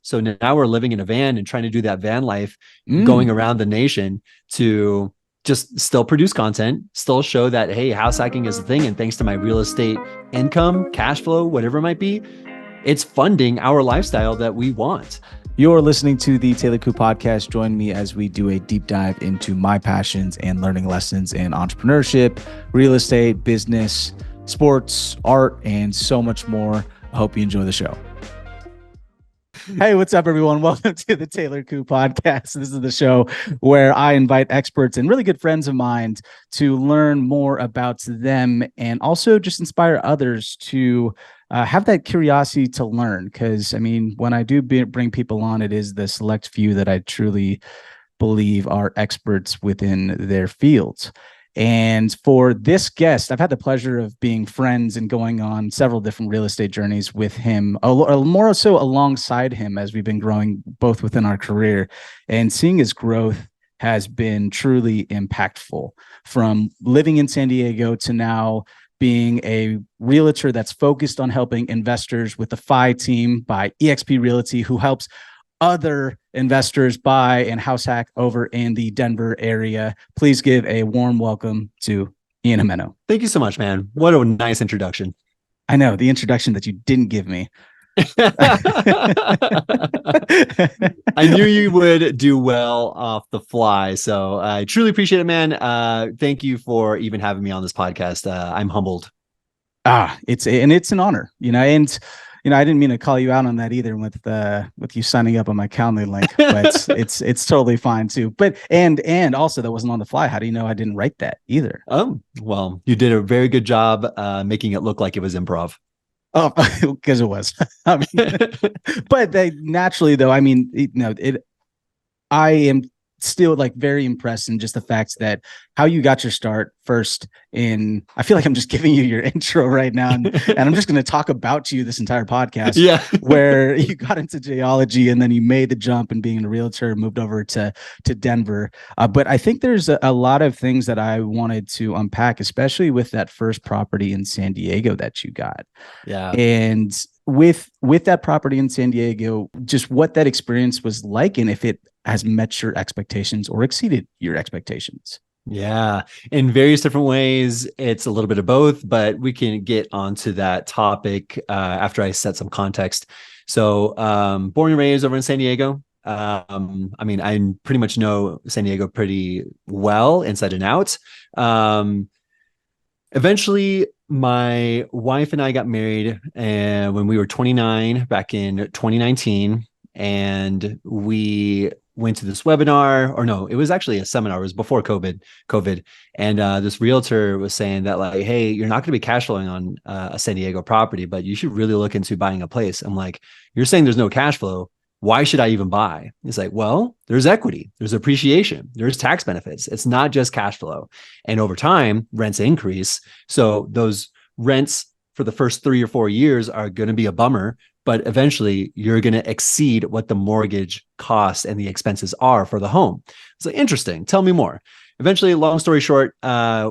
So now we're living in a van and trying to do that van life, going Mm. around the nation to just still produce content, still show that, hey, house hacking is a thing. And thanks to my real estate income, cash flow, whatever it might be, it's funding our lifestyle that we want. You're listening to the Taylor Coup podcast. Join me as we do a deep dive into my passions and learning lessons in entrepreneurship, real estate, business, sports, art, and so much more. I hope you enjoy the show. Hey, what's up, everyone? Welcome to the Taylor Coup podcast. This is the show where I invite experts and really good friends of mine to learn more about them and also just inspire others to have that curiosity to learn. Because, I mean, when I do bring people on, it is the select few that I truly believe are experts within their fields. And for this guest, I've had the pleasure of being friends and going on several different real estate journeys with him, more so alongside him as we've been growing both within our career. And seeing his growth has been truly impactful, from living in San Diego to now being a realtor that's focused on helping investors with the FI team by eXp Realty, who helps other investors buy and house hack over in the Denver area. Please give a warm welcome to Ian Jimeno. Thank you so much, man. What a nice introduction. I know the introduction that you didn't give me. I knew you would do well off the fly. So I truly appreciate it, man. Thank you for even having me on this podcast. I'm humbled. It's an honor, and I didn't mean to call you out on that either with you signing up on my Calendly link, but it's totally fine too. But and also that wasn't on the fly. How do you know I didn't write that either? Well, you did a very good job making it look like it was improv. Oh, because it was. I mean, but they naturally though. I mean, I am still like very impressed in just the fact that how you got your start first in, I feel like I'm just giving you your intro right now. And I'm just going to talk about you this entire podcast. Yeah. Where you got into geology and then you made the jump and being a realtor, moved over to Denver. But I think there's a lot of things that I wanted to unpack, especially with that first property in San Diego that you got. Yeah. And with that property in San Diego, just what that experience was like and if it has met your expectations or exceeded your expectations. Yeah, in various different ways. It's a little bit of both, but we can get onto that topic after I set some context. So, born and raised over in San Diego. I mean, I pretty much know San Diego pretty well, inside and out. Eventually, my wife and I got married when we were 29 back in 2019, and we went to this webinar, or no, it was actually a seminar. It was before COVID. And this realtor was saying that, like, hey, you're not going to be cash flowing on a San Diego property, but you should really look into buying a place. I'm like, you're saying there's no cash flow. Why should I even buy? He's like, well, there's equity, there's appreciation, there's tax benefits. It's not just cash flow. And over time, rents increase. So those rents for the first 3 or 4 years are going to be a bummer, but eventually you're going to exceed what the mortgage costs and the expenses are for the home. It's like, interesting. Tell me more. Eventually, long story short,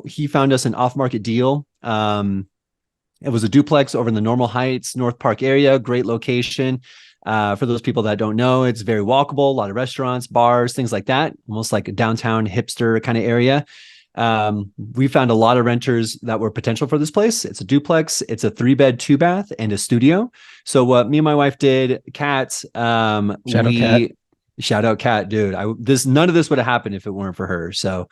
he found us an off-market deal. It was a duplex over in the Normal Heights, North Park area, great location. For those people that don't know, it's very walkable, a lot of restaurants, bars, things like that, almost like a downtown hipster kind of area. We found a lot of renters that were potential for this place. It's a duplex. It's a 3-bed, 2-bath, and a studio. So what me and my wife did, Kat, shout out Kat, dude. None of this would have happened if it weren't for her. So,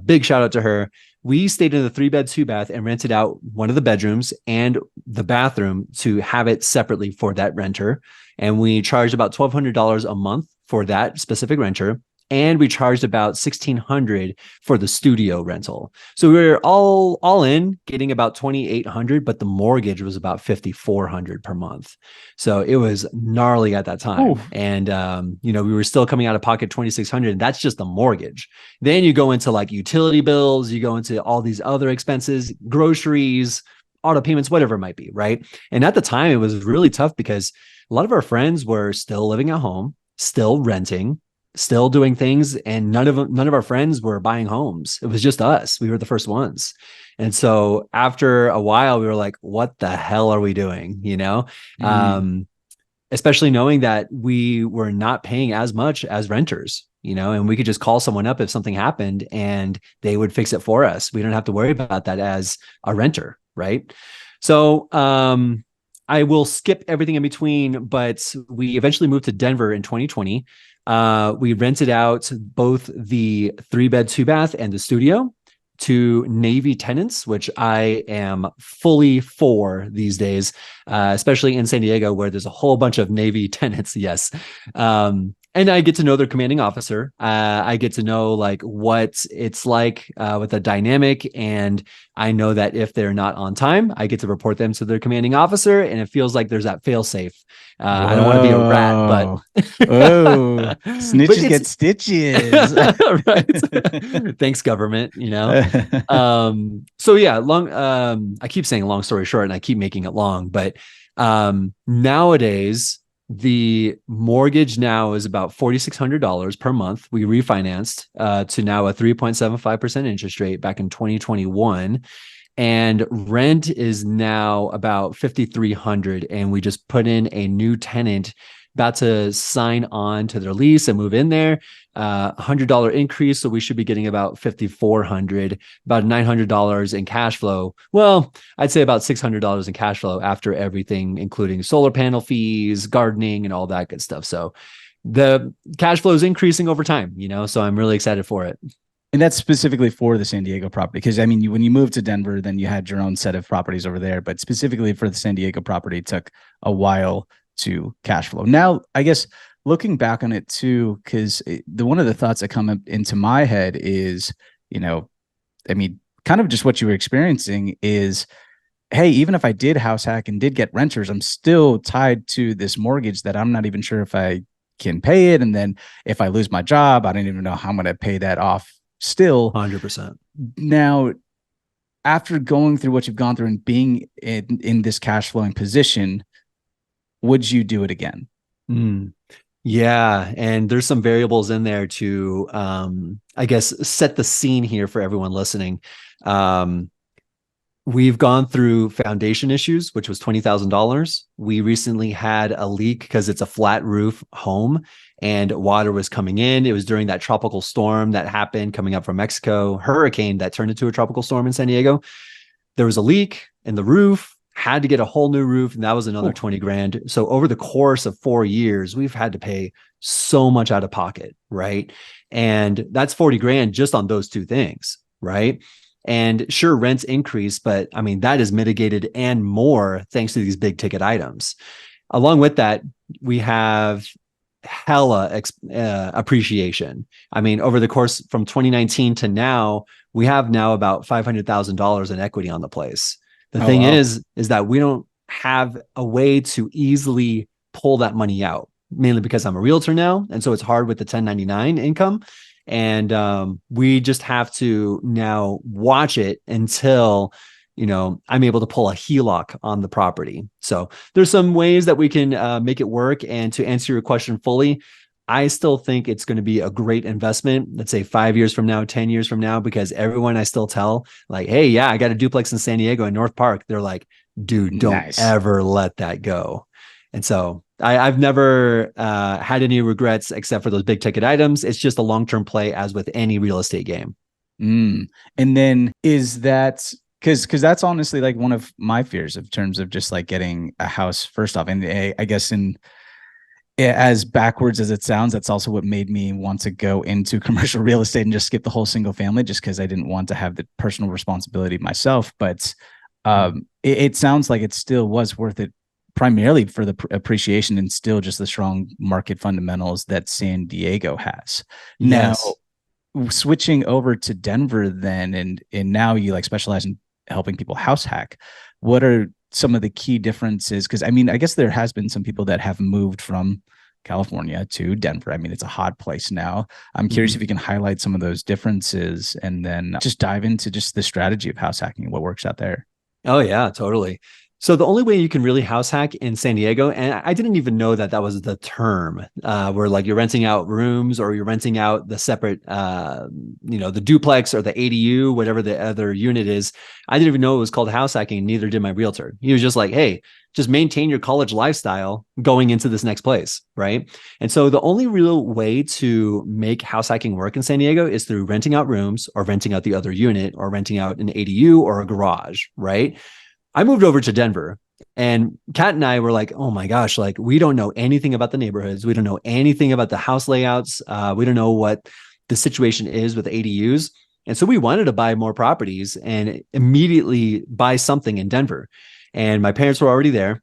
big shout out to her. We stayed in the 3-bed, 2-bath and rented out one of the bedrooms and the bathroom to have it separately for that renter. And we charged about $1,200 a month for that specific renter. And we charged about $1,600 for the studio rental. So we were all in getting about $2,800, but the mortgage was about $5,400 per month. So it was gnarly at that time. Oof. And we were still coming out of pocket $2,600. And that's just the mortgage. Then you go into like utility bills, you go into all these other expenses, groceries, auto payments, whatever it might be, right? And at the time, it was really tough because a lot of our friends were still living at home, still renting, still doing things, and none of our friends were buying homes. It was just us. We were the first ones. And so after a while, we were like, what the hell are we doing? especially knowing that we were not paying as much as renters, and we could just call someone up if something happened and they would fix it for us. We don't have to worry about that as a renter, right? So, I will skip everything in between, but we eventually moved to Denver in 2020. We rented out both the 3-bed, 2-bath and the studio to Navy tenants, which I am fully for these days, especially in San Diego, where there's a whole bunch of Navy tenants. Yes. And I get to know their commanding officer. I get to know like what it's like with the dynamic. And I know that if they're not on time, I get to report them to their commanding officer. And it feels like there's that fail safe. I don't want to be a rat, but Whoa. Oh, but snitches it's get stitches. right. Thanks, government. So yeah, I keep saying long story short and I keep making it long, but nowadays the mortgage now is about $4,600 per month. We refinanced to now a 3.75% interest rate back in 2021. And rent is now about 5,300, and we just put in a new tenant about to sign on to their lease and move in there. $100 increase, so we should be getting about 5,400, about $900 in cash flow. Well, I'd say about $600 in cash flow after everything, including solar panel fees, gardening, and all that good stuff. So the cash flow is increasing over time, so I'm really excited for it. And that's specifically for the San Diego property. Because I mean, when you moved to Denver, then you had your own set of properties over there. But specifically for the San Diego property, it took a while to cash flow. Now, I guess looking back on it too, because one of the thoughts that come up into my head is, I mean, kind of just what you were experiencing is, hey, even if I did house hack and did get renters, I'm still tied to this mortgage that I'm not even sure if I can pay it. And then if I lose my job, I don't even know how I'm going to pay that off still. 100%. Now, after going through what you've gone through and being in this cash flowing position, would you do it again? Yeah. And there's some variables in there to, I guess, set the scene here for everyone listening. We've gone through foundation issues, which was $20,000. We recently had a leak because it's a flat roof home and water was coming in. It was during that tropical storm that happened coming up from Mexico, hurricane that turned into a tropical storm in San Diego. There was a leak in the roof, had to get a whole new roof, and that was another 20 grand. So over the course of 4 years, we've had to pay so much out of pocket, right? And that's 40 grand just on those two things, right? And sure, rents increase, but I mean, that is mitigated and more thanks to these big ticket items. Along with that, we have hella appreciation. I mean, over the course from 2019 to now, we have now about $500,000 in equity on the place. The Oh, thing wow. is that we don't have a way to easily pull that money out, mainly because I'm a realtor now. And so it's hard with the 1099 income. And we just have to now watch it until, I'm able to pull a HELOC on the property. So there's some ways that we can make it work. And to answer your question fully, I still think it's going to be a great investment. Let's say 5 years from now, 10 years from now, because everyone I still tell like, hey, yeah, I got a duplex in San Diego in North Park. They're like, dude, don't Nice. ever let that go. And so I've never had any regrets except for those big ticket items. It's just a long-term play as with any real estate game. And then is that because that's honestly like one of my fears in terms of just like getting a house first off. And I guess as backwards as it sounds, that's also what made me want to go into commercial real estate and just skip the whole single family, just because I didn't want to have the personal responsibility myself. But it sounds like it still was worth it, primarily for the appreciation and still just the strong market fundamentals that San Diego has. Yes. Now, switching over to Denver then, and now you like specialize in helping people house hack. What are some of the key differences? Because I mean, I guess there has been some people that have moved from California to Denver. I mean, it's a hot place now. I'm curious if you can highlight some of those differences and then just dive into just the strategy of house hacking and what works out there. Oh, yeah, totally. So the only way you can really house hack in San Diego, and I didn't even know that that was the term, where like you're renting out rooms or you're renting out the separate, the duplex or the ADU, whatever the other unit is. I didn't even know it was called house hacking. Neither did my realtor. He was just like, "Hey, just maintain your college lifestyle going into this next place," right? And so the only real way to make house hacking work in San Diego is through renting out rooms or renting out the other unit or renting out an ADU or a garage, right? I moved over to Denver and Kat and I were like, oh my gosh, like we don't know anything about the neighborhoods. We don't know anything about the house layouts. We don't know what the situation is with ADUs. And so we wanted to buy more properties and immediately buy something in Denver. And my parents were already there.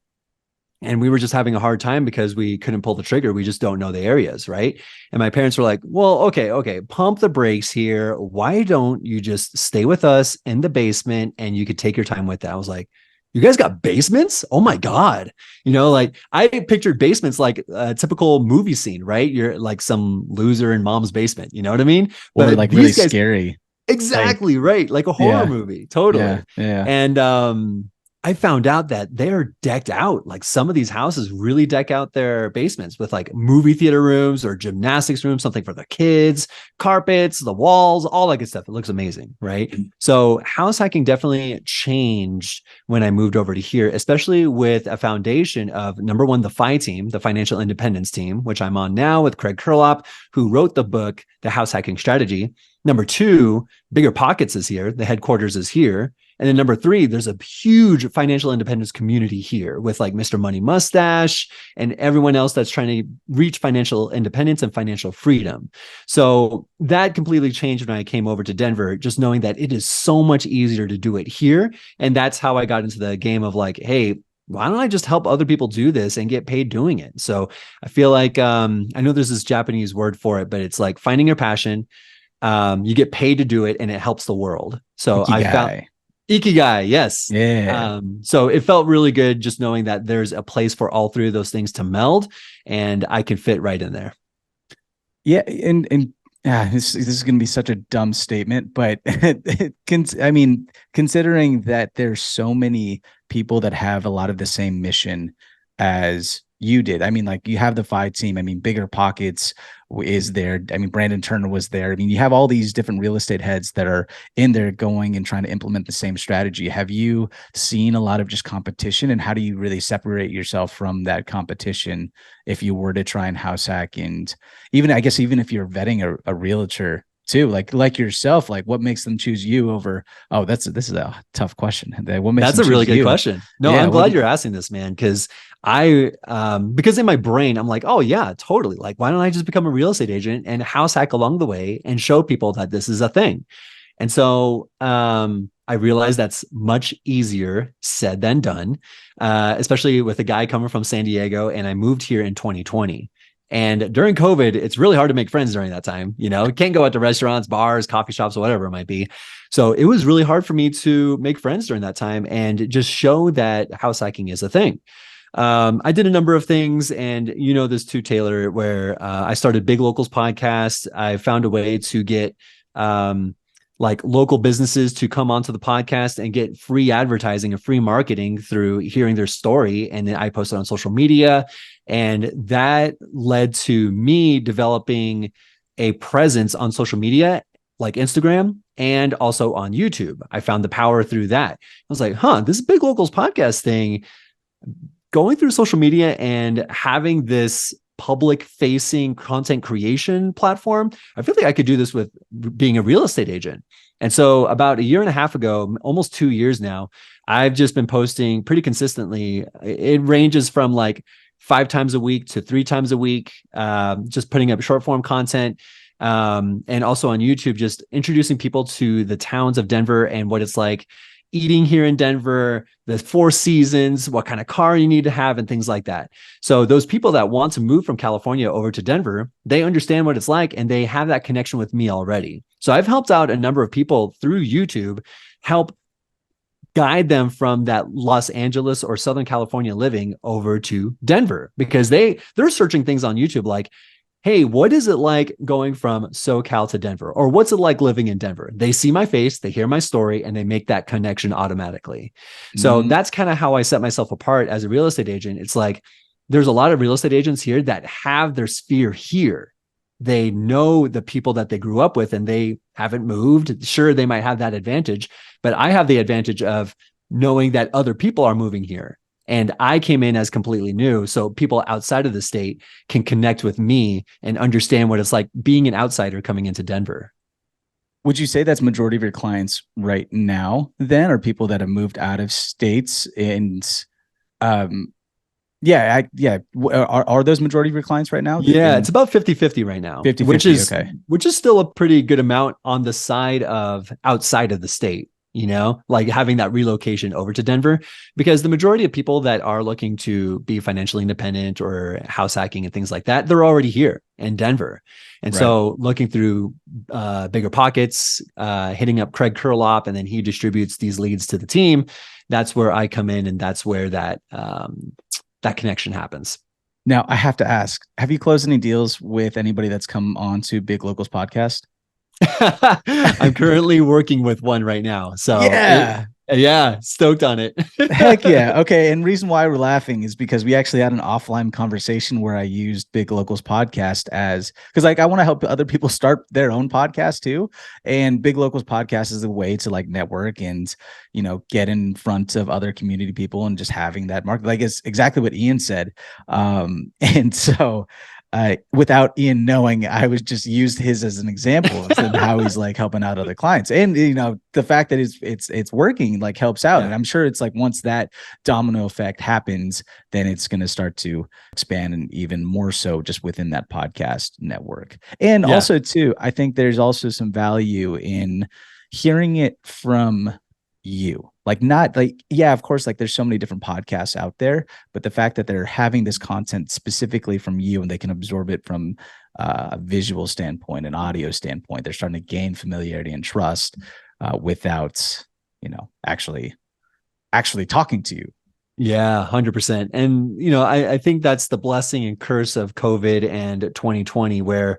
And we were just having a hard time because we couldn't pull the trigger. We just don't know the areas, right? And my parents were like, well, okay, pump the brakes here. Why don't you just stay with us in the basement and you could take your time with that? I was like, you guys got basements? Oh my God. Like I pictured basements like a typical movie scene, right? You're like some loser in mom's basement. You know what I mean? Or But like really these guys, scary. Like, exactly right. Like a horror yeah, movie. Totally. yeah. And I found out that they're decked out. Like some of these houses really deck out their basements with like movie theater rooms or gymnastics rooms, something for the kids, carpets, the walls, all that good stuff. It looks amazing, right? So house hacking definitely changed when I moved over to here, especially with a foundation of number one, the FI team, the financial independence team, which I'm on now with Craig Kurlop, who wrote the book, The House Hacking Strategy. Number two, Bigger Pockets is here. The headquarters is here. And then number three, there's a huge financial independence community here with like Mr. Money Mustache and everyone else that's trying to reach financial independence and financial freedom. So that completely changed when I came over to Denver, just knowing that it is so much easier to do it here. And that's how I got into the game of like, hey, why don't I just help other people do this and get paid doing it? So I feel like I know there's this Japanese word for it, but it's like finding your passion. You get paid to do it and it helps the world. So I found Ikigai. Ikigai, yes. Yeah. So it felt really good just knowing that there's a place for all three of those things to meld and I can fit right in there. Yeah, and this is going to be such a dumb statement, but I mean, considering that there's so many people that have a lot of the same mission as you did. I mean, like you have the FI team. I mean, Bigger Pockets is there. I mean, Brandon Turner was there. I mean, you have all these different real estate heads that are in there going and trying to implement the same strategy. Have you seen a lot of just competition, and how do you really separate yourself from that competition if you were to try and house hack? And even, I guess, even if you're vetting a realtor too, like yourself, like what makes them choose you over? Oh, this is a tough question. What makes That's them a really choose good you? question. No, Yeah, I'm what glad do you're asking this, man, because because in my brain, I'm like, oh yeah, totally. Like, why don't I just become a real estate agent and house hack along the way and show people that this is a thing? And so I realized that's much easier said than done, especially with a guy coming from San Diego. And I moved here in 2020. And during COVID, it's really hard to make friends during that time. You can't go out to restaurants, bars, coffee shops, whatever it might be. So it was really hard for me to make friends during that time and just show that house hacking is a thing. I did a number of things, and this too, Taylor, where I started Big Locals podcast. I found a way to get like local businesses to come onto the podcast and get free advertising and free marketing through hearing their story. And then I posted on social media. And that led to me developing a presence on social media like Instagram and also on YouTube. I found the power through that. I was like, this Big Locals podcast thing, going through social media and having this public facing content creation platform, I feel like I could do this with being a real estate agent. And so about a year and a half ago, almost 2 years now, I've just been posting pretty consistently. It ranges from like 5 times a week to 3 times a week, just putting up short form content. And also on YouTube, just introducing people to the towns of Denver and what it's like eating here in Denver, the 4 seasons, what kind of car you need to have, and things like that. So those people that want to move from California over to Denver, they understand what it's like and they have that connection with me already. So I've helped out a number of people through YouTube, help guide them from that Los Angeles or Southern California living over to Denver, because they're searching things on YouTube like, hey, what is it like going from SoCal to Denver? Or what's it like living in Denver? They see my face, they hear my story, and they make that connection automatically. So Mm, that's kind of how I set myself apart as a real estate agent. It's like there's a lot of real estate agents here that have their sphere here. They know the people that they grew up with and they haven't moved. Sure, they might have that advantage, but I have the advantage of knowing that other people are moving here. And I came in as completely new. So people outside of the state can connect with me and understand what it's like being an outsider coming into Denver. would you say that's majority of your clients right now then, or people that have moved out of states? And um, are those majority of your clients right now Yeah, in it's about 50-50 right now, 50-50? Okay. which is still a pretty good amount on the side of outside of the state, like having that relocation over to Denver, because the majority of people that are looking to be financially independent or house hacking and things like that, they're already here in Denver. And Right. so looking through bigger pockets, hitting up Craig Curlop, and then he distributes these leads to the team. That's where I come in, and that's where that connection happens. Now, I have to ask, have you closed any deals with anybody that's come on to Big Locals podcast? I'm currently working with one right now. Yeah. Yeah, stoked on it. Heck yeah. Okay. And reason why we're laughing is because we actually had an offline conversation where I used Big Locals podcast as because like I want to help other people start their own podcast too. And Big Locals podcast is a way to like network and get in front of other community people and just having that market. Like it's exactly what Ian said. And so without Ian knowing, I was just used his as an example of how he's like helping out other clients. And the fact that it's working like helps out. Yeah. And I'm sure it's like once that domino effect happens, then it's going to start to expand, and even more so just within that podcast network. And Yeah. also too, I think there's also some value in hearing it from you. Like not like, yeah, of course, like there's so many different podcasts out there, but the fact that they're having this content specifically from you and they can absorb it from a visual standpoint, an audio standpoint, they're starting to gain familiarity and trust without, actually talking to you. Yeah, 100%. And, I think that's the blessing and curse of COVID and 2020, where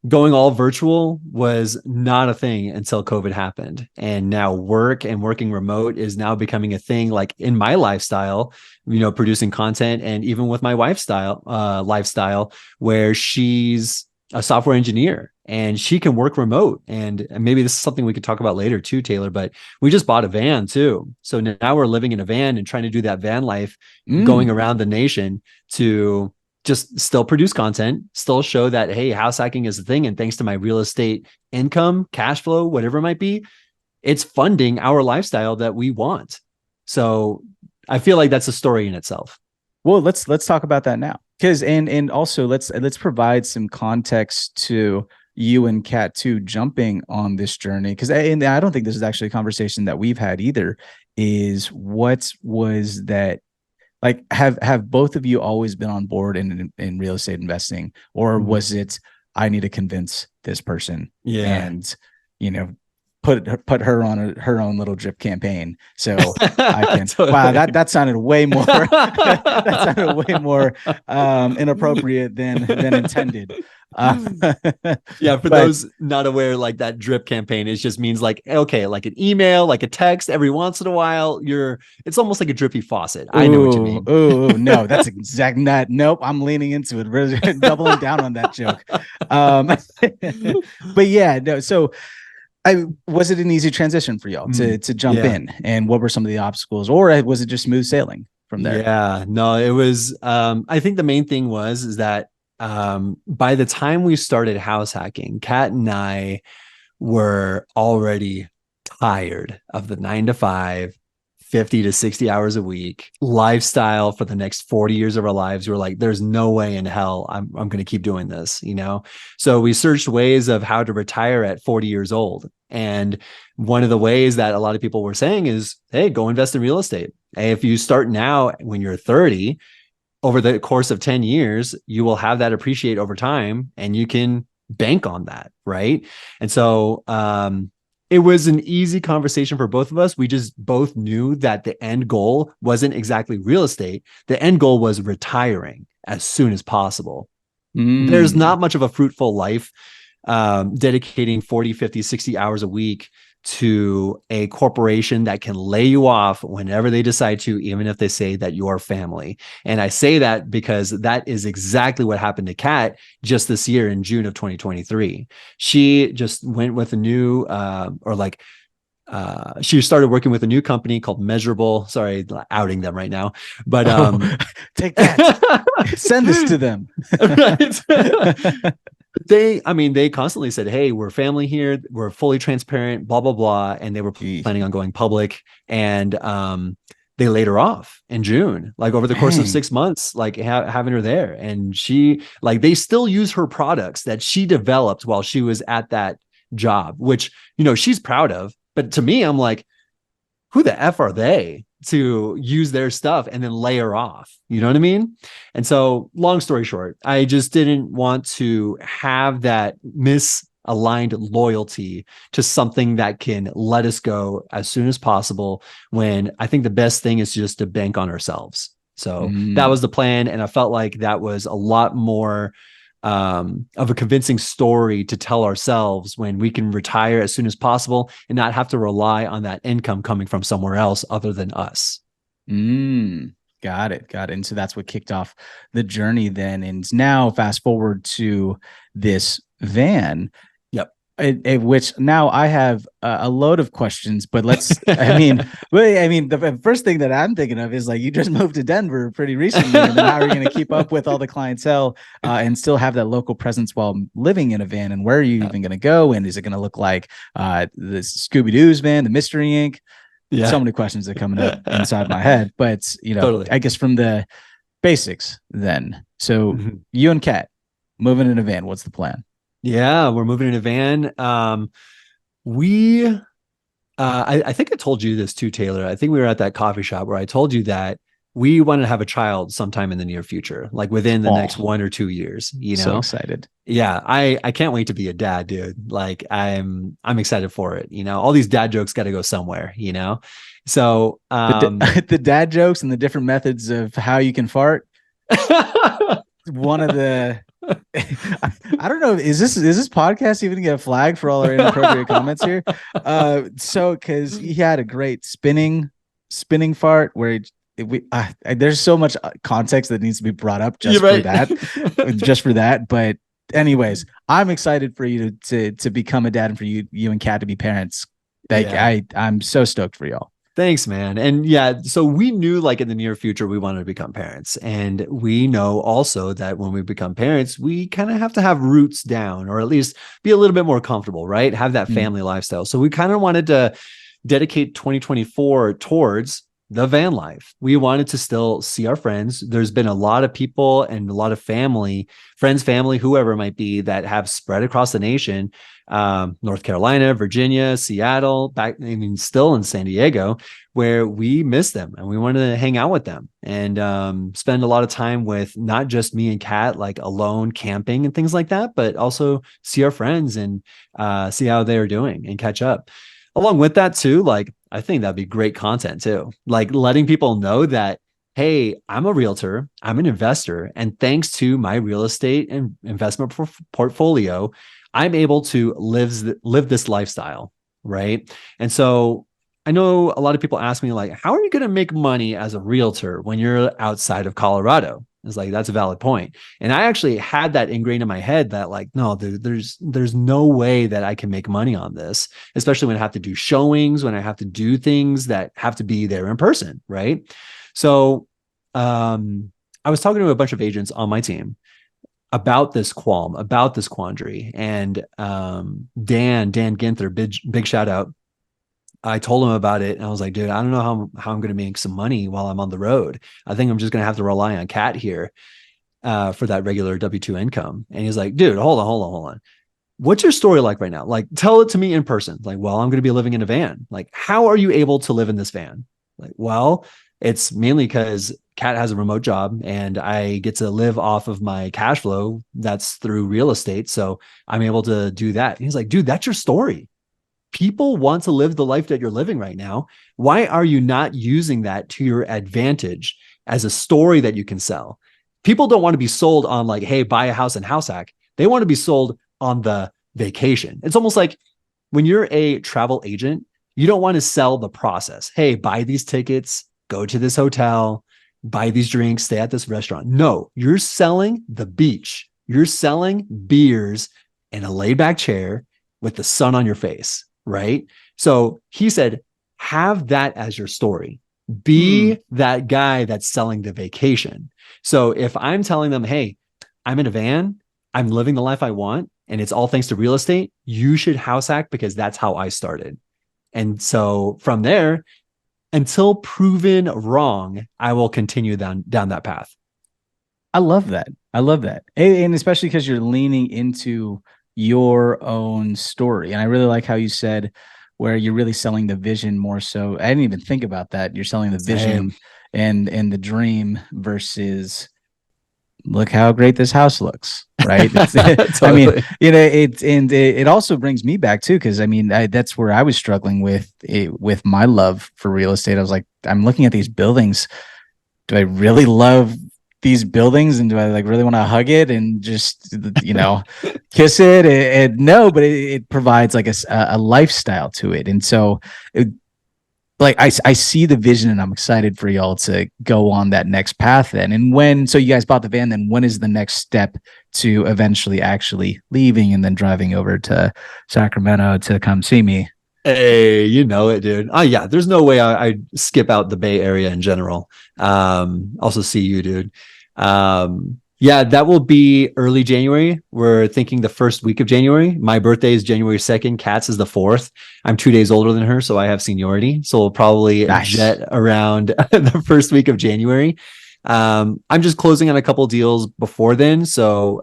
going all virtual was not a thing until COVID happened. And now work and working remote is now becoming a thing, like in my lifestyle, producing content, and even with my wife's lifestyle, where she's a software engineer and she can work remote. And maybe this is something we could talk about later too, Taylor, but we just bought a van too. So now we're living in a van and trying to do that van life, going around the nation to just still produce content, still show that, hey, house hacking is a thing. And thanks to my real estate income, cash flow, whatever it might be, it's funding our lifestyle that we want. So I feel like that's a story in itself. Well, let's talk about that now. Because and also let's provide some context to you and Kat too jumping on this journey. Because I don't think this is actually a conversation that we've had either. Is what was that? Like, have both of you always been on board in real estate investing, or was it I need to convince this person and put her on her own little drip campaign so I can totally. Wow, that sounded way more that sounded way more inappropriate than intended. Yeah, for those not aware, like that drip campaign, it just means like, okay, like an email, like a text every once in a while. It's almost like a drippy faucet. I know what you mean. No, that's exact not. Nope, I'm leaning into it, really doubling down on that joke. But yeah, no. So, was it an easy transition for y'all to jump in, and what were some of the obstacles, or was it just smooth sailing from there? Yeah, no, it was. I think the main thing is that by the time we started house hacking, Kat and I were already tired of the 9 to 5, 50 to 60 hours a week lifestyle for the next 40 years of our lives. We're like, there's no way in hell I'm going to keep doing this, So we searched ways of how to retire at 40 years old. And one of the ways that a lot of people were saying is, hey, go invest in real estate. Hey, if you start now when you're 30, over the course of 10 years, you will have that appreciate over time and you can bank on that. Right. And so, it was an easy conversation for both of us. We just both knew that the end goal wasn't exactly real estate. The end goal was retiring as soon as possible. There's Mm. not much of a fruitful life dedicating 40, 50, 60 hours a week to a corporation that can lay you off whenever they decide to, even if they say that you're family. And I say that because that is exactly what happened to Kat just this year in June of 2023. She just went with a new, she started working with a new company called Measurable. Sorry, outing them right now, but Oh, take that. Send this to them. right. They constantly said, hey, we're family here, we're fully transparent, blah blah blah, and they were Eesh. planning on going public. And they laid her off in June, like over the course of Dang. 6 months, like having her there. And she, like, they still use her products that she developed while she was at that job, which, she's proud of. But to me, I'm like, who the F are they to use their stuff and then layer off? You know what I mean? And so, long story short, I just didn't want to have that misaligned loyalty to something that can let us go as soon as possible, when I think the best thing is just to bank on ourselves. So that was Mm. the plan. And I felt like that was a lot more of a convincing story to tell ourselves, when we can retire as soon as possible and not have to rely on that income coming from somewhere else other than us. Mm. Got it. Got it. And so that's what kicked off the journey then. And now fast forward to this van. Yep. Which now I have a load of questions, but the first thing that I'm thinking of is, like, you just moved to Denver pretty recently, and then how are you going to keep up with all the clientele and still have that local presence while living in a van? And where are you even going to go? And is it going to look like the Scooby Doo's van, the Mystery Inc? So Yeah. many questions are coming up inside my head, but Totally. I guess from the basics then. So Mhm. you and Kat moving in a van, what's the plan? Yeah, we're moving in a van. We I think I told you this too, Taylor. I think we were at that coffee shop where I told you that we want to have a child sometime in the near future, like within the next Oh, 1 or 2 years, so excited. Yeah, I can't wait to be a dad, dude. Like, I'm excited for it. All these dad jokes got to go somewhere. So The dad jokes and the different methods of how you can fart. One of the I don't know, is this podcast even get a flag for all our inappropriate comments here? So because he had a great spinning fart where there's so much context that needs to be brought up You're just for right. that, just for that. But anyways, I'm excited for you to become a dad and for you and Kat to be parents. Like Yeah. I'm so stoked for y'all. Thanks, man. And yeah, so we knew, like, in the near future we wanted to become parents. And we know also that when we become parents, we kind of have to have roots down, or at least be a little bit more comfortable, right? Have that Mm. family lifestyle. So we kind of wanted to dedicate 2024 towards the van life. We wanted to still see our friends. There's been a lot of people and a lot of family, friends, family, whoever it might be, that have spread across the nation. North Carolina, Virginia, Seattle, still in San Diego, where we miss them and we wanted to hang out with them and spend a lot of time with not just me and Kat, like alone camping and things like that, but also see our friends and see how they're doing and catch up. Along with that too, like, I think that'd be great content too. Like, letting people know that, hey, I'm a realtor, I'm an investor, and thanks to my real estate and investment portfolio, I'm able to live this lifestyle, right? And so I know a lot of people ask me, like, how are you going to make money as a realtor when you're outside of Colorado? It's like, that's a valid point. And I actually had that ingrained in my head that, like, no, there's no way that I can make money on this, especially when I have to do showings, when I have to do things that have to be there in person, right? So I was talking to a bunch of agents on my team about this qualm, about this quandary. And Dan Ginther, big shout out. I told him about it, and I was like, dude, I don't know how I'm going to make some money while I'm on the road. I think I'm just going to have to rely on Kat here for that regular W-2 income. And he's like, dude, hold on. What's your story like right now? Like, tell it to me in person. Like, well, I'm going to be living in a van. Like, how are you able to live in this van? Like, well, it's mainly because Kat has a remote job and I get to live off of my cash flow that's through real estate. So I'm able to do that. And he's like, dude, that's your story. People want to live the life that you're living right now. Why are you not using that to your advantage as a story that you can sell? people don't want to be sold on like, hey, buy a house and house hack. They want to be sold on the vacation. It's almost like when you're a travel agent, you don't want to sell the process. Hey, buy these tickets, go to this hotel, buy these drinks, stay at this restaurant. No, you're selling the beach. You're selling beers in a laid back chair with the sun on your face, right? So he said, have that as your story. Hmm. Be that guy that's selling the vacation. So if I'm telling them, hey, I'm in a van, I'm living the life I want, and it's all thanks to real estate, you should house hack because that's how I started. And so from there, until proven wrong, I will continue down that path. I love that. I love that. And especially because you're leaning into your own story. And I really like how you said where you're really selling the vision more so. I didn't even think about that. You're selling the Same. vision and the dream versus look how great this house looks, right? It's, I mean, Totally. it also brings me back too, because I mean, that's where I was struggling with my love for real estate. I was like, I'm looking at these buildings. Do I really love these buildings, and do I like really want to hug it and just kiss it? And no, but it provides like a lifestyle to it, and so like I see the vision and I'm excited for y'all to go on that next path then. And when, so you guys bought the van, then when is the next step to eventually actually leaving and then driving over to Sacramento to come see me? Hey, you know it, dude. Oh yeah, there's no way I'd skip out the Bay Area in general. Also see you, dude. Yeah, that will be early January. We're thinking the first week of January. My birthday is January 2nd. Kat's is the 4th. I'm 2 days older than her, so I have seniority. So we'll probably Nice. jet around the first week of January. I'm just closing on a couple deals before then. So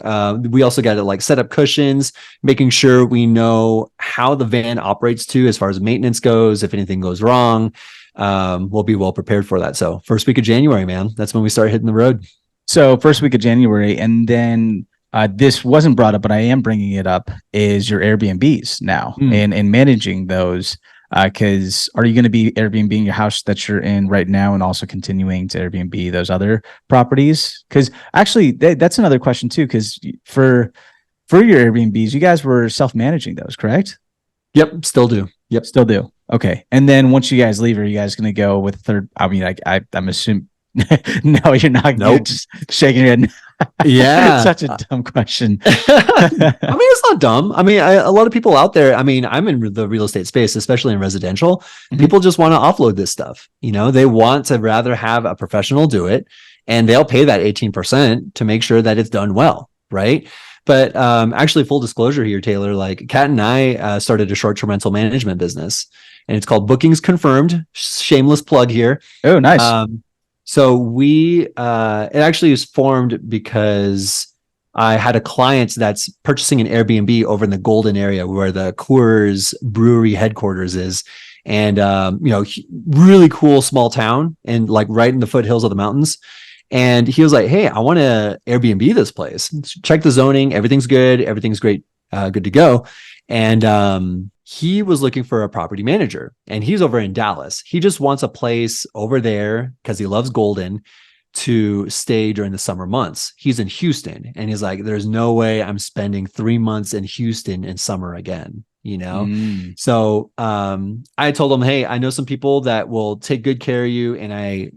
we also got to like set up cushions, making sure we know how the van operates too, as far as maintenance goes. If anything goes wrong, we'll be well prepared for that. So first week of January, man, that's when we start hitting the road. So first week of January, and then this wasn't brought up, but I am bringing it up. Is your Airbnbs now Mm. and managing those? Because are you going to be Airbnb your house that you're in right now, and also continuing to Airbnb those other properties? Because actually, that's another question too. Because for your Airbnbs, you guys were self managing those, correct? Yep, still do. Yep. Still do. Okay. And then once you guys leave, are you guys going to go with third? I mean, I'm assuming. No, you're not. You're Nope. just shaking your head. Yeah. Such a dumb question. I mean, it's not dumb. I mean, a lot of people out there, I mean, I'm in the real estate space, especially in residential. Mhm. People just want to offload this stuff. You know, they want to rather have a professional do it, and they'll pay that 18% to make sure that it's done well. Right. But actually, full disclosure here, Taylor, like Kat and I started a short-term rental management business, and it's called Bookings Confirmed. Shameless plug here. Oh, nice. Um, so it actually was formed because I had a client that's purchasing an Airbnb over in the Golden area where the Coors Brewery headquarters is. And, really cool small town and like right in the foothills of the mountains. And he was like, hey, I want to Airbnb this place. Check the zoning. Everything's good. Everything's great. Good to go. And he was looking for a property manager, and he's over in Dallas. He just wants a place over there because he loves Golden to stay during the summer months. He's in Houston, and he's like, there's no way I'm spending 3 months in Houston in summer again, you know? Mm. So I told him, hey, I know some people that will take good care of you. And I,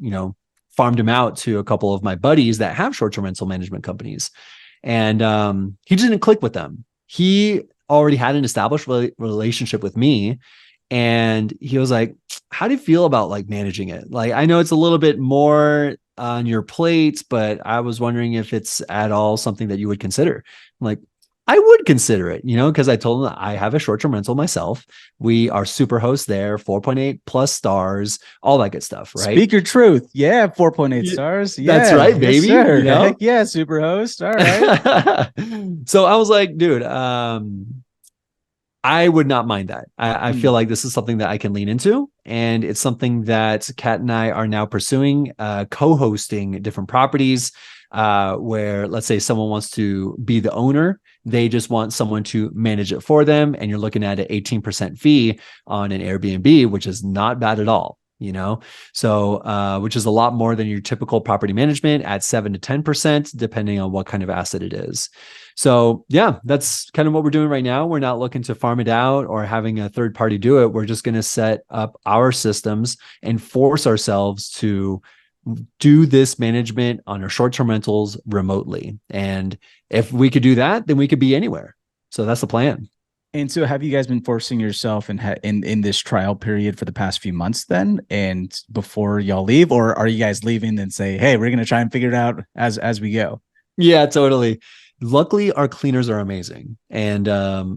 farmed him out to a couple of my buddies that have short-term rental management companies. And he didn't click with them. He already had an established relationship with me. And he was like, how do you feel about like managing it? Like, I know it's a little bit more on your plate, but I was wondering if it's at all something that you would consider. I'm like, I would consider it, because I told him that I have a short-term rental myself. We are super hosts there, 4.8 plus stars, all that good stuff, right? Speak your truth. Yeah, 4.8 Yeah, stars. that's Yeah, right, yes, baby. sir. Heck yeah, super host. All right. So I was like, dude, I would not mind that. I feel Mm. like this is something that I can lean into. And it's something that Kat and I are now pursuing, co-hosting different properties, where let's say someone wants to be the owner. They just want someone to manage it for them. And you're looking at an 18% fee on an Airbnb, which is not bad at all. So which is a lot more than your typical property management at 7 to 10%, depending on what kind of asset it is. So yeah, that's kind of what we're doing right now. We're not looking to farm it out or having a third party do it. We're just going to set up our systems and force ourselves to do this management on our short-term rentals remotely. And if we could do that, then we could be anywhere. So that's the plan. And so, have you guys been forcing yourself in this trial period for the past few months then, and before y'all leave, or are you guys leaving and say, "Hey, we're gonna try and figure it out as we go"? Yeah, totally. Luckily, our cleaners are amazing. And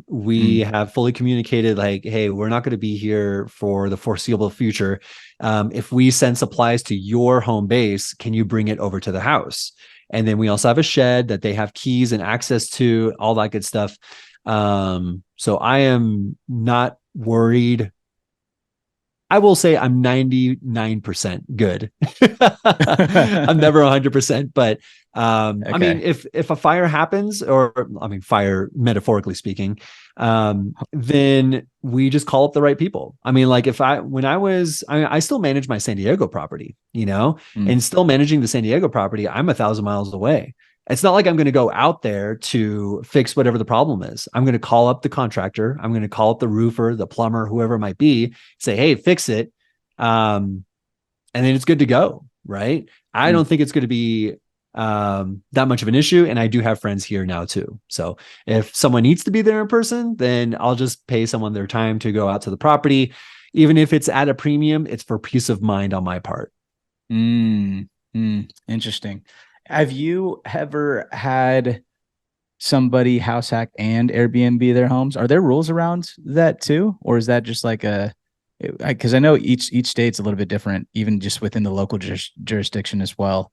we Mm. have fully communicated, like, hey, we're not going to be here for the foreseeable future. If we send supplies to your home base, can you bring it over to the house? And then we also have a shed that they have keys and access to, all that good stuff. So I am not worried. I will say I'm 99% good. I'm never 100%, but I mean, Okay. if a fire happens, or I mean, fire metaphorically speaking, then we just call up the right people. I mean, like when I still manage my San Diego property, Mm. and still managing the San Diego property, I'm 1,000 miles away. It's not like I'm going to go out there to fix whatever the problem is. I'm going to call up the contractor. I'm going to call up the roofer, the plumber, whoever it might be, say, hey, fix it. And then it's good to go. Right. I Mm. don't think it's going to be that much of an issue. And I do have friends here now too. So if someone needs to be there in person, then I'll just pay someone their time to go out to the property. Even if it's at a premium, it's for peace of mind on my part. Mm. Mm. Interesting. Have you ever had somebody house hack and Airbnb their homes? Are there rules around that too, or is that just like because I know each state's a little bit different, even just within the local jurisdiction as well.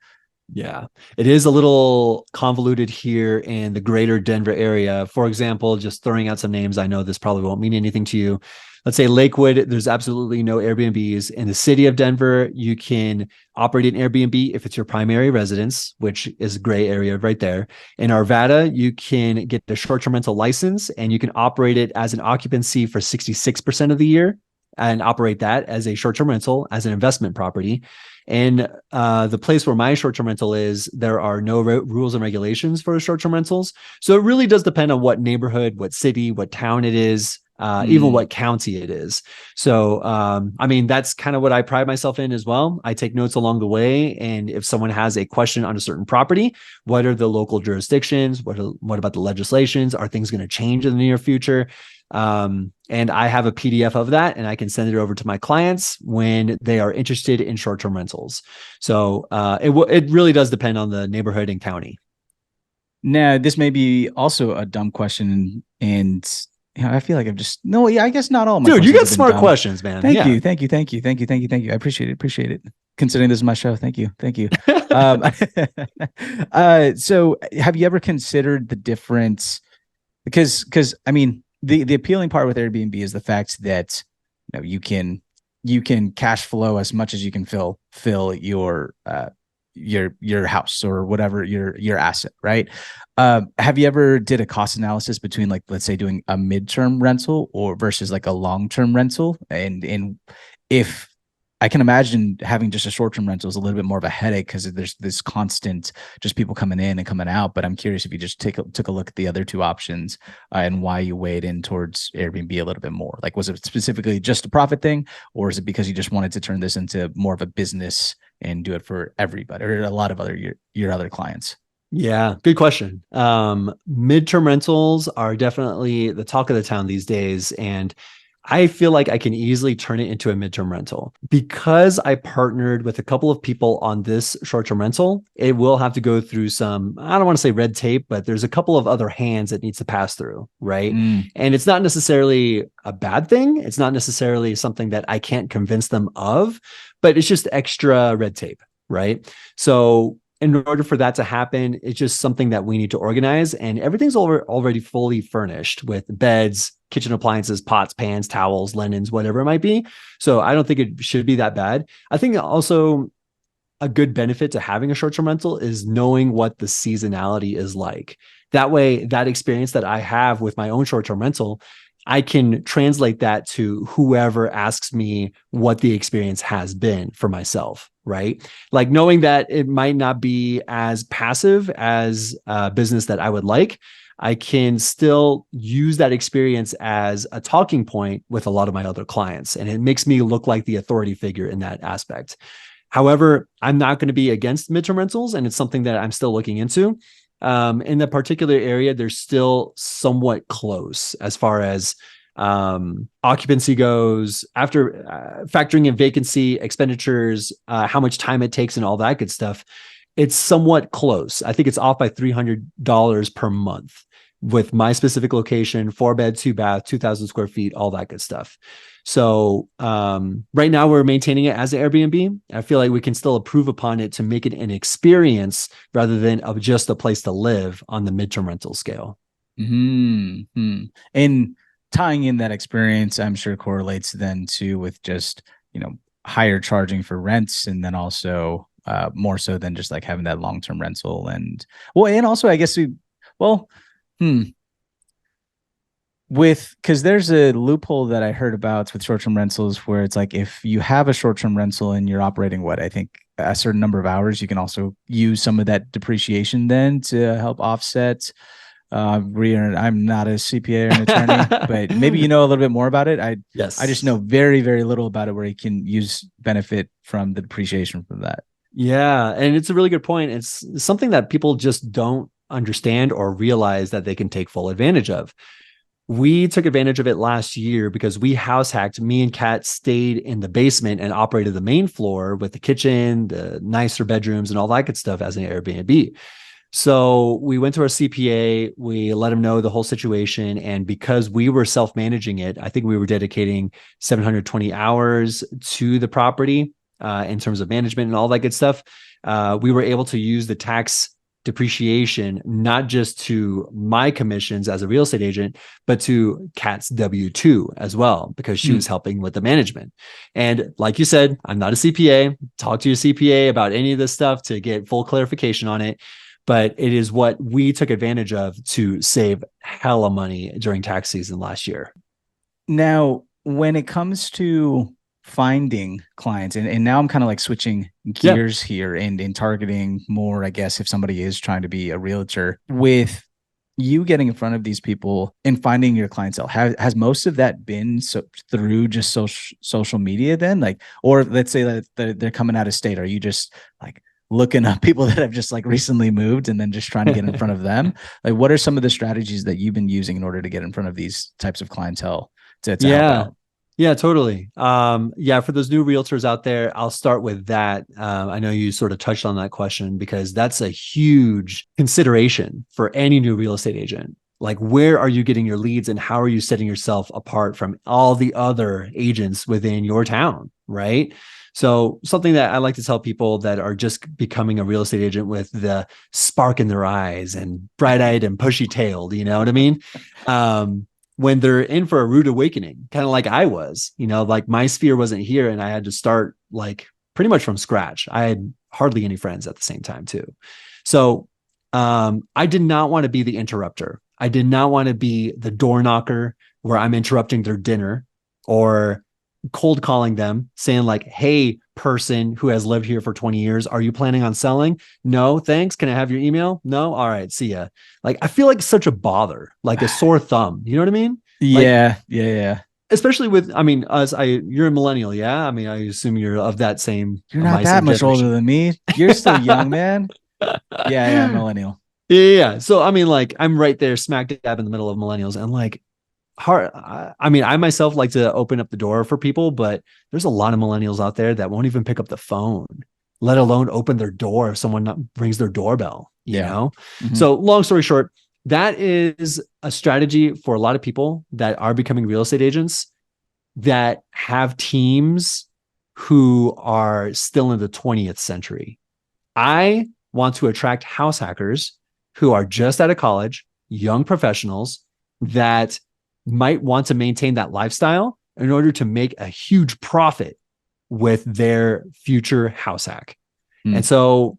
Yeah, it is a little convoluted here in the greater Denver area. For example, just throwing out some names, I know this probably won't mean anything to you. Let's say Lakewood, there's absolutely no Airbnbs. In the city of Denver, you can operate an Airbnb if it's your primary residence, which is a gray area right there. In Arvada, you can get the short-term rental license and you can operate it as an occupancy for 66% of the year and operate that as a short-term rental, as an investment property. And the place where my short-term rental is, there are no rules and regulations for short-term rentals. So it really does depend on what neighborhood, what city, what town it is, even Mm. what county it is. So, I mean, that's kind of what I pride myself in as well. I take notes along the way. And if someone has a question on a certain property, what are the local jurisdictions? What about the legislations? Are things going to change in the near future? And I have a PDF of that, and I can send it over to my clients when they are interested in short-term rentals. So it really does depend on the neighborhood and county. Now, this may be also a dumb question, and I feel like I've just no, yeah, I guess not all my Dude, you questions got have been smart dumb. questions, man. Thank Yeah. you, thank you, thank you, thank you, thank you, thank you. I appreciate it. Considering this is my show, thank you, thank you. Um, so have you ever considered the difference? Because I mean, the appealing part with Airbnb is the fact that you can cash flow as much as you can fill your house or whatever your asset, right? Have you ever did a cost analysis between, like, let's say doing a midterm rental or versus like a long-term rental? And if I can imagine having just a short-term rental is a little bit more of a headache because there's this constant just people coming in and coming out. But I'm curious if you just took a look at the other two options and why you weighed in towards Airbnb a little bit more. Like, was it specifically just a profit thing, or is it because you just wanted to turn this into more of a business and do it for everybody or a lot of your other clients? Yeah, good question. Midterm rentals are definitely the talk of the town these days. And I feel like I can easily turn it into a midterm rental because I partnered with a couple of people on this short-term rental. It will have to go through some, I don't want to say red tape, but there's a couple of other hands it needs to pass through, right? Mm. And it's not necessarily a bad thing. It's not necessarily something that I can't convince them of, but it's just extra red tape, right? So in order for that to happen, it's just something that we need to organize. And everything's already fully furnished with beds, kitchen appliances, pots, pans, towels, linens, whatever it might be. So I don't think it should be that bad. I think also a good benefit to having a short-term rental is knowing what the seasonality is like. That way, that experience that I have with my own short-term rental, I can translate that to whoever asks me what the experience has been for myself, right? Like knowing that it might not be as passive as a business that I would like, I can still use that experience as a talking point with a lot of my other clients. And it makes me look like the authority figure in that aspect. However, I'm not going to be against midterm rentals, and it's something that I'm still looking into. In the particular area, they're still somewhat close as far as occupancy goes, after factoring in vacancy, expenditures, how much time it takes, and all that good stuff. It's somewhat close. I think it's off by $300 per month with my specific location, 4 bed, 2 bath, 2,000 square feet, all that good stuff. So right now we're maintaining it as an Airbnb. I feel like we can still improve upon it to make it an experience rather than just a place to live on the midterm rental scale. Mm-hmm. And tying in that experience, I'm sure correlates then too with just, higher charging for rents, and then also more so than just like having that long-term rental. And also I guess well, hmm, because there's a loophole that I heard about with short-term rentals where it's like if you have a short-term rental and you're operating I think a certain number of hours, you can also use some of that depreciation then to help offset. I'm not a CPA or an attorney, but maybe you know a little bit more about it. I just Yes. know very, very little about it where you can use benefit from the depreciation from that. Yeah. And it's a really good point. It's something that people just don't understand or realize that they can take full advantage of. We took advantage of it last year because we house hacked. Me and Kat stayed in the basement and operated the main floor with the kitchen, the nicer bedrooms, and all that good stuff as an Airbnb. So we went to our CPA, we let him know the whole situation. And because we were self managing it, I think we were dedicating 720 hours to the property in terms of management and all that good stuff. We were able to use the tax depreciation, not just to my commissions as a real estate agent, but to Kat's W-2 as well, because she was helping with the management. And like you said, I'm not a CPA. Talk to your CPA about any of this stuff to get full clarification on it. But it is what we took advantage of to save hella money during tax season last year. Now, when it comes to finding clients, and now I'm kind of like switching Yeah. gears here and targeting more, I guess, if somebody is trying to be a realtor, with you getting in front of these people and finding your clientele, has most of that been through just social media then? Like, or let's say that they're coming out of state. Are you just like looking up people that have just like recently moved and then just trying to get in front of them? Like, what are some of the strategies that you've been using in order to get in front of these types of clientele to help Yeah. out? Yeah, totally. Yeah, for those new realtors out there, I'll start with that. I know you sort of touched on that question because that's a huge consideration for any new real estate agent. Like, where are you getting your leads and how are you setting yourself apart from all the other agents within your town, right? So, something that I like to tell people that are just becoming a real estate agent with the spark in their eyes and bright eyed and pushy tailed, you know what I mean? When they're in for a rude awakening, kind of like I was, like my sphere wasn't here and I had to start like pretty much from scratch. I had hardly any friends at the same time too. So I did not want to be the interrupter. I did not want to be the door knocker where I'm interrupting their dinner or cold calling them saying like, hey, person who has lived here for 20 years, are you planning on selling? No, thanks. Can I have your email? No. All right. See ya. Like, I feel like such a bother, like a sore thumb. You know what I mean? Like, Yeah. especially with, I mean, you're a millennial. Yeah. I mean, I assume you're of that same, You're of not my that same much older generation. than me. You're still young, man. Yeah, millennial. Yeah. So, I mean, like, I'm right there smack dab in the middle of millennials. And like, hard. I mean, I myself like to open up the door for people, but there's a lot of millennials out there that won't even pick up the phone, let alone open their door if someone rings their doorbell, you Yeah. know? Mm-hmm. So, long story short, that is a strategy for a lot of people that are becoming real estate agents that have teams who are still in the 20th century. I want to attract house hackers who are just out of college, young professionals that might want to maintain that lifestyle in order to make a huge profit with their future house hack. And Mm. so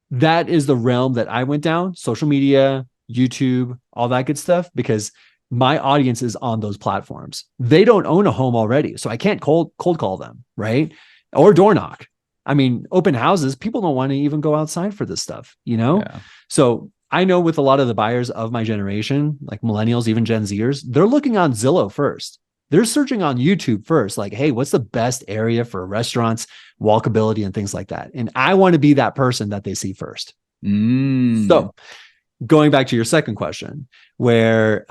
that is the realm that I went down: social media, YouTube, all that good stuff, because my audience is on those platforms. They don't own a home already, so I can't cold call them, right? Or door knock. I mean, open houses, people don't want to even go outside for this stuff, you know? Yeah. So I know with a lot of the buyers of my generation, like millennials, even Gen Zers, they're looking on Zillow first. They're searching on YouTube first, like, hey, what's the best area for restaurants, walkability, and things like that. And I want to be that person that they see first. Mm. So going back to your second question, where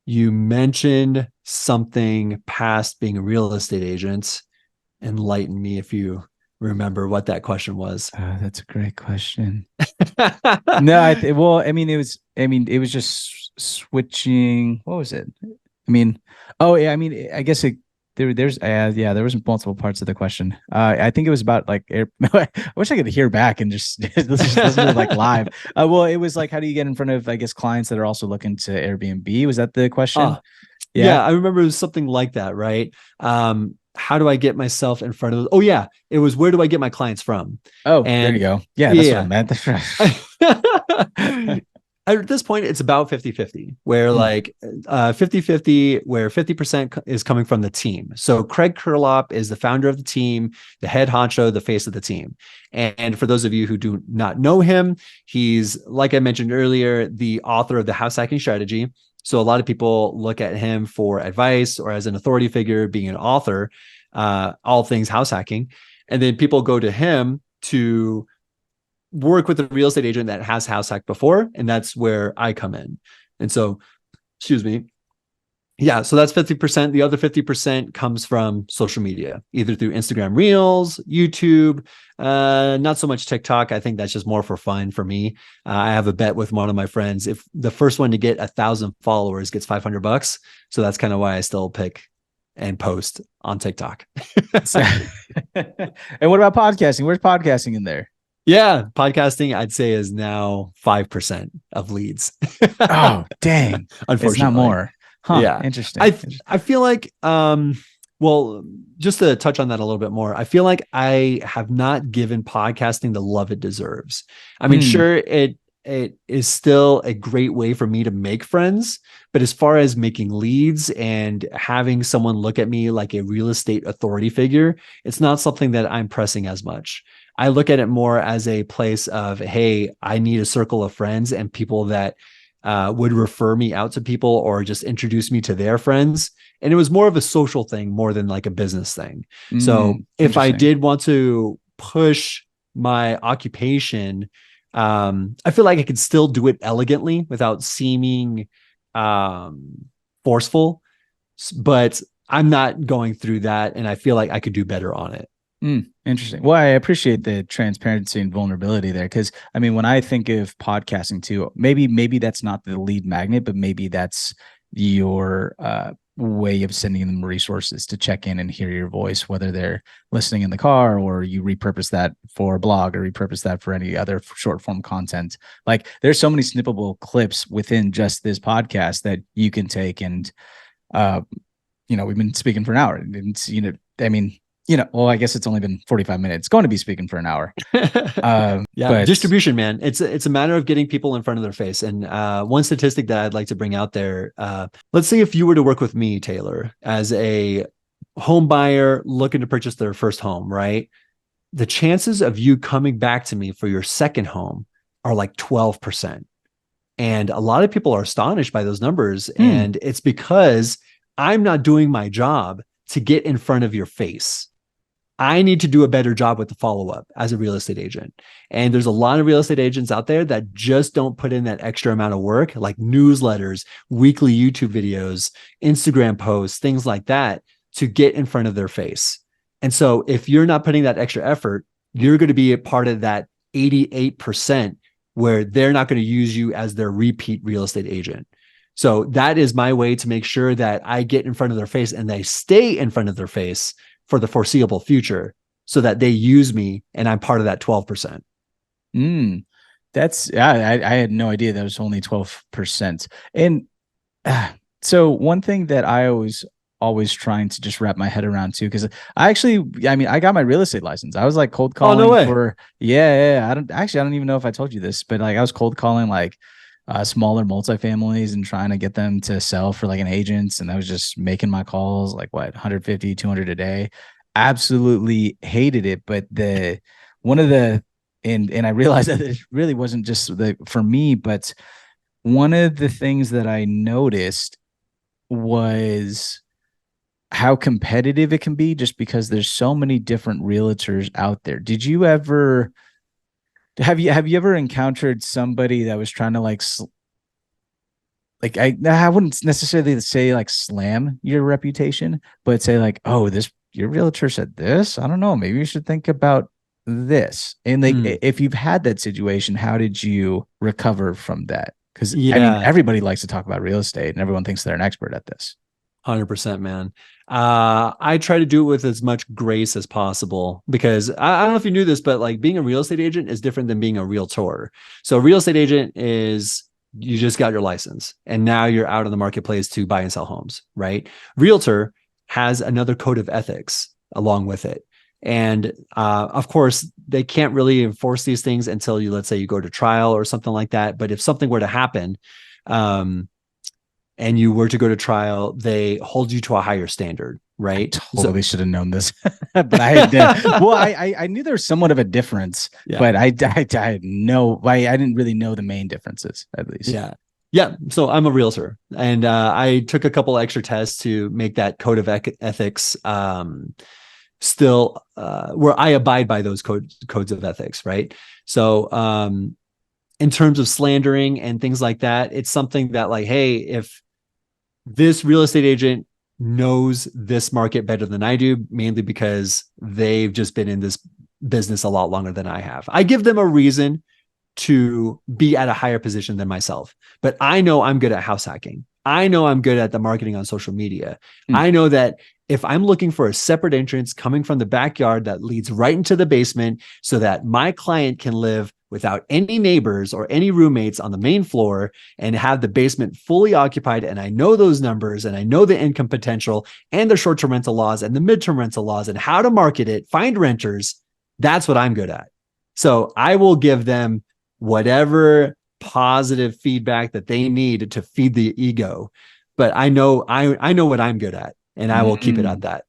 you mentioned something past being a real estate agent. Enlighten me if you remember what that question was. That's a great question. No, well, it was just switching. What was it? I mean, oh yeah, I mean, I guess there was multiple parts of the question. I think it was about like I wish I could hear back and just listen to it like live. Well, it was like, how do you get in front of, I guess, clients that are also looking to Airbnb? Was that the question? Yeah, Yeah. I remember it was something like that, right? How do I get myself in front of those? Oh yeah, it was where do I get my clients from? Oh, there you And go. Yeah, that's what I yeah. meant. At this point, it's about 50-50, where Hmm. like 50-50, where 50% is coming from the team. So Craig Kurlop is the founder of the team, the head honcho, the face of the team. And for those of you who do not know him, he's, like I mentioned earlier, the author of the House Hacking Strategy. So a lot of people look at him for advice or as an authority figure, being an author, all things house hacking. And then people go to him to work with a real estate agent that has house hacked before. And that's where I come in. And so, excuse me. Yeah. So that's 50%. The other 50% comes from social media, either through Instagram Reels, YouTube, not so much TikTok. I think that's just more for fun for me. I have a bet with one of my friends. If the first one to get 1,000 followers gets $500. So that's kind of why I still pick and post on TikTok. And what about podcasting? Where's podcasting in there? Yeah, podcasting I'd say is now 5% of leads. Oh, dang. It's not Unfortunately. more. Huh. Yeah. Interesting. I feel like well, just to touch on that a little bit more, I feel like I have not given podcasting the love it deserves. I mean, Hmm. sure, it is still a great way for me to make friends, but as far as making leads and having someone look at me like a real estate authority figure, it's not something that I'm pressing as much. I look at it more as a place of, hey, I need a circle of friends and people that would refer me out to people or just introduce me to their friends. And it was more of a social thing more than like a business thing. So if I Interesting. did want to push my occupation, I feel like I could still do it elegantly without seeming forceful, but I'm not going through that. And I feel like I could do better on it. Interesting. Well, I appreciate the transparency and vulnerability there, because I mean, when I think of podcasting too, maybe that's not the lead magnet, but maybe that's your way of sending them resources to check in and hear your voice, whether they're listening in the car or you repurpose that for a blog or repurpose that for any other short form content. Like there's so many snippable clips within just this podcast that you can take and we've been speaking for an hour. And I mean, well, I guess it's only been 45 minutes. It's going to be speaking for an hour. Yeah, But distribution, man. It's a matter of getting people in front of their face. And one statistic that I'd like to bring out there, let's say if you were to work with me, Taylor, as a home buyer looking to purchase their first home, right? The chances of you coming back to me for your second home are like 12%. And a lot of people are astonished by those numbers. And it's because I'm not doing my job to get in front of your face. I need to do a better job with the follow up as a real estate agent. And there's a lot of real estate agents out there that just don't put in that extra amount of work, like newsletters, weekly YouTube videos, Instagram posts, things like that, to get in front of their face. And so if you're not putting that extra effort, you're going to be a part of that 88% where they're not going to use you as their repeat real estate agent. So that is my way to make sure that I get in front of their face and they stay in front of their face for the foreseeable future so that they use me and I'm part of that 12%. That's, I had no idea that was only 12%. And so one thing that I always trying to just wrap my head around too, because I got my real estate license. I was like cold Oh, no calling way. for, yeah. I don't even know if I told you this, but like I was cold calling like smaller multifamilies and trying to get them to sell for like an agent. And I was just making my calls like what, 150, 200 a day. Absolutely hated it. But one of the, and I realized that it really wasn't just for me, but one of the things that I noticed was how competitive it can be just because there's so many different realtors out there. Did you ever have you ever encountered somebody that was trying to like I wouldn't necessarily say like slam your reputation, but say like, oh, this your realtor said this. I don't know. Maybe you should think about this. And like, if you've had that situation, how did you recover from that? Because I mean, Yeah, everybody likes to talk about real estate, and everyone thinks they're an expert at this. 100%, man. I try to do it with as much grace as possible because I don't know if you knew this, but like being a real estate agent is different than being a realtor. So a real estate agent is you just got your license and now you're out in the marketplace to buy and sell homes, right? Realtor has another code of ethics along with it. And of course, they can't really enforce these things until let's say you go to trial or something like that. But if something were to happen, and you were to go to trial, they hold you to a higher standard, right? Totally should have known this, but I did. Well, I knew there was somewhat of a difference, but I didn't really know the main differences at least. Yeah. Yeah. So I'm a realtor and I took a couple extra tests to make that code of ethics still where I abide by those codes of ethics, right? So in terms of slandering and things like that, it's something that like, hey, if this real estate agent knows this market better than I do, mainly because they've just been in this business a lot longer than I have. I give them a reason to be at a higher position than myself, but I know I'm good at house hacking. I know I'm good at the marketing on social media. I know that if I'm looking for a separate entrance coming from the backyard that leads right into the basement so that my client can live without any neighbors or any roommates on the main floor and have the basement fully occupied. And I know those numbers and I know the income potential and the short-term rental laws and the midterm rental laws and how to market it, find renters. That's what I'm good at. So I will give them whatever positive feedback that they need to feed the ego. But I know what I'm good at and I will keep it at that.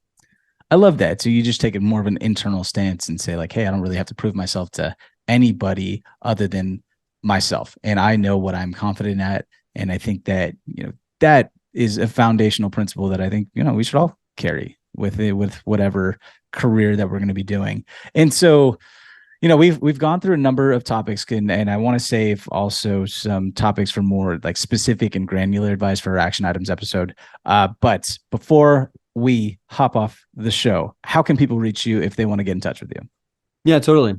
I love that. So you just take it more of an internal stance and say like, hey, I don't really have to prove myself to anybody other than myself. And I know what I'm confident at. And I think that, that is a foundational principle that I think, we should all carry with whatever career that we're going to be doing. And so, we've gone through a number of topics and I want to save also some topics for more like specific and granular advice for our action items episode. But before we hop off the show, how can people reach you if they want to get in touch with you? Yeah, totally.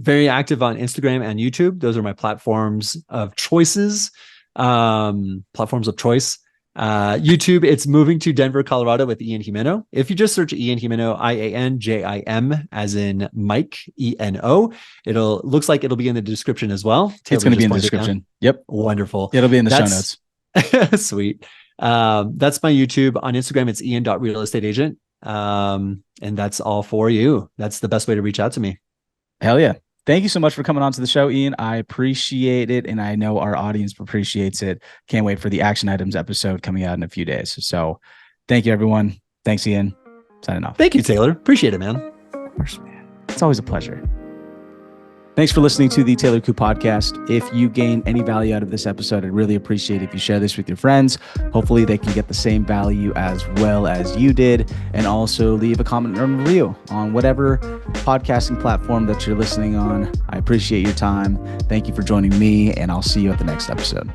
Very active on Instagram and YouTube. Those are my platforms of choices, platforms of choice. YouTube, it's moving to Denver, Colorado with Ian Jimeno. If you just search Ian Jimeno, IANJIM as in Mike, ENO, looks like it'll be in the description as well. It's going to be in the description. Yep. Wonderful. It'll be in the show notes. Sweet. That's my YouTube. On Instagram, it's ian.realestateagent. And that's all for you. That's the best way to reach out to me. Hell yeah. Thank you so much for coming on to the show, Ian. I appreciate it. And I know our audience appreciates it. Can't wait for the action items episode coming out in a few days. So thank you, everyone. Thanks, Ian. Signing off. Thank you, Taylor. Appreciate it, man. Of course, man. It's always a pleasure. Thanks for listening to the Taylor Coup podcast. If you gain any value out of this episode, I'd really appreciate if you share this with your friends. Hopefully they can get the same value as well as you did. And also leave a comment or review on whatever podcasting platform that you're listening on. I appreciate your time. Thank you for joining me, and I'll see you at the next episode.